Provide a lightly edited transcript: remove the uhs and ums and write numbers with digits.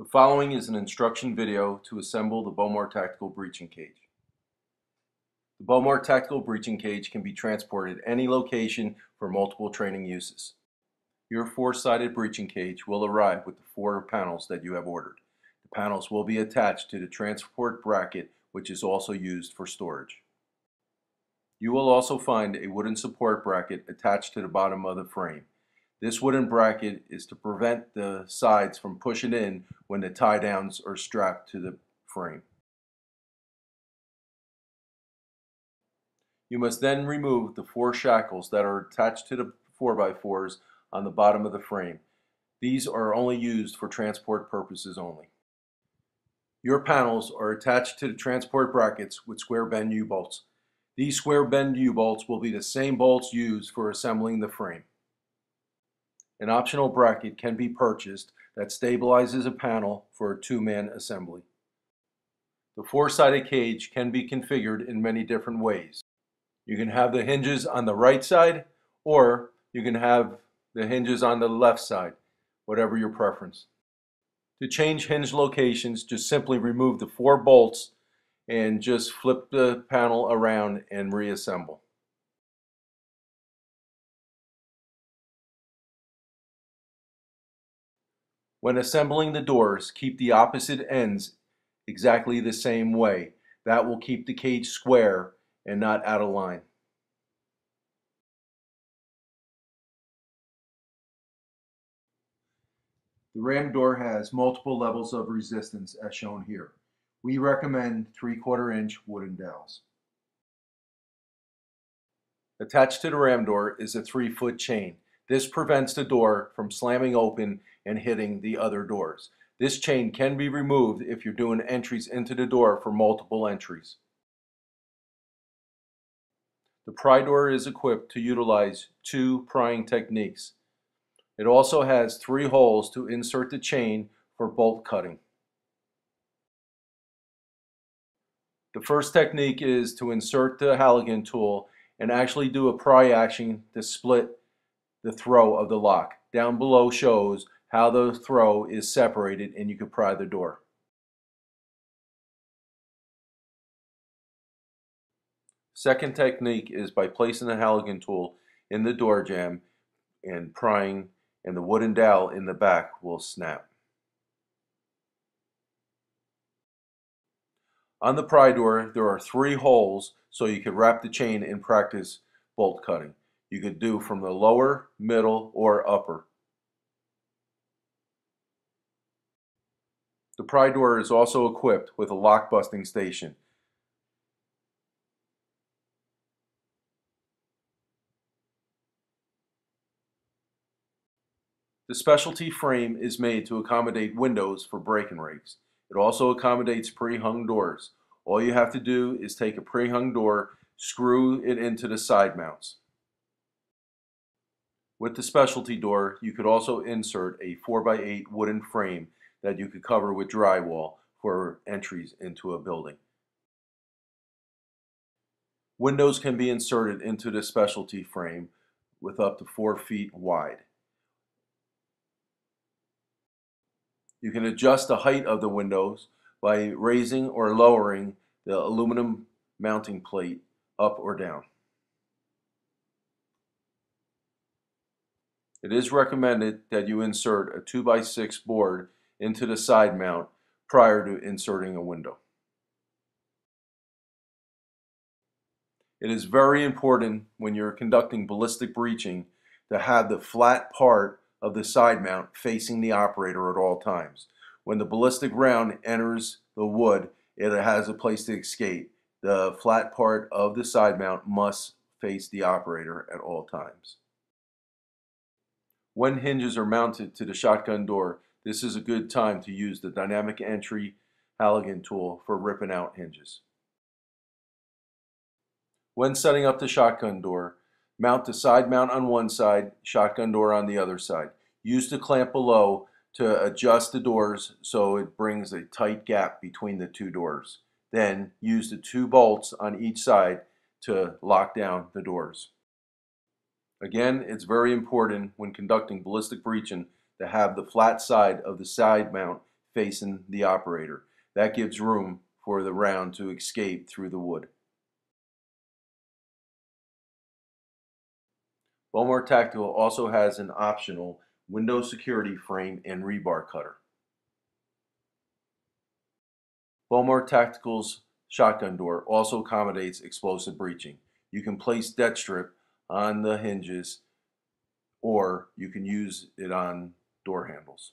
The following is an instruction video to assemble the Bomar Tactical breaching cage. The Bomar Tactical breaching cage can be transported at any location for multiple training uses. Your four-sided breaching cage will arrive with the 4 panels that you have ordered. The panels will be attached to the transport bracket, which is also used for storage. You will also find a wooden support bracket attached to the bottom of the frame. This wooden bracket is to prevent the sides from pushing in when the tie downs are strapped to the frame. You must then remove the 4 shackles that are attached to the 4x4s on the bottom of the frame. These are only used for transport purposes only. Your panels are attached to the transport brackets with square bend U-bolts. These square bend U-bolts will be the same bolts used for assembling the frame. An optional bracket can be purchased that stabilizes a panel for a 2-man assembly. The 4-sided cage can be configured in many different ways. You can have the hinges on the right side, or you can have the hinges on the left side, whatever your preference. To change hinge locations, just simply remove the 4 bolts and just flip the panel around and reassemble. When assembling the doors, keep the opposite ends exactly the same way. That will keep the cage square and not out of line. The ram door has multiple levels of resistance as shown here. We recommend 3/4 inch wooden dowels. Attached to the ram door is a 3-foot chain. This prevents the door from slamming open and hitting the other doors. This chain can be removed if you're doing entries into the door for multiple entries. The pry door is equipped to utilize 2 prying techniques. It also has 3 holes to insert the chain for bolt cutting. The first technique is to insert the Halligan tool and actually do a pry action to split the throw of the lock. Down below shows how the throw is separated and you can pry the door. Second technique is by placing the Halligan tool in the door jamb and prying, and the wooden dowel in the back will snap. On the pry door, there are 3 holes so you can wrap the chain and practice bolt cutting. You could do from the lower, middle, or upper. The pry door is also equipped with a lock busting station. The specialty frame is made to accommodate windows for break and rakes. It also accommodates pre-hung doors. All you have to do is take a pre-hung door, screw it into the side mounts. With the specialty door, you could also insert a 4x8 wooden frame that you could cover with drywall for entries into a building. Windows can be inserted into the specialty frame with up to 4 feet wide. You can adjust the height of the windows by raising or lowering the aluminum mounting plate up or down. It is recommended that you insert a 2x6 board into the side mount prior to inserting a window. It is very important when you're conducting ballistic breaching to have the flat part of the side mount facing the operator at all times. When the ballistic round enters the wood, it has a place to escape. The flat part of the side mount must face the operator at all times. When hinges are mounted to the shotgun door, this is a good time to use the dynamic entry Halligan tool for ripping out hinges. When setting up the shotgun door, mount the side mount on one side, shotgun door on the other side. Use the clamp below to adjust the doors so it brings a tight gap between the 2 doors. Then use the 2 bolts on each side to lock down the doors. Again, it's very important when conducting ballistic breaching to have the flat side of the side mount facing the operator. That gives room for the round to escape through the wood. Bomar Tactical also has an optional window security frame and rebar cutter. Bomar Tactical's shotgun door also accommodates explosive breaching. You can place dead strip on the hinges or you can use it on door handles.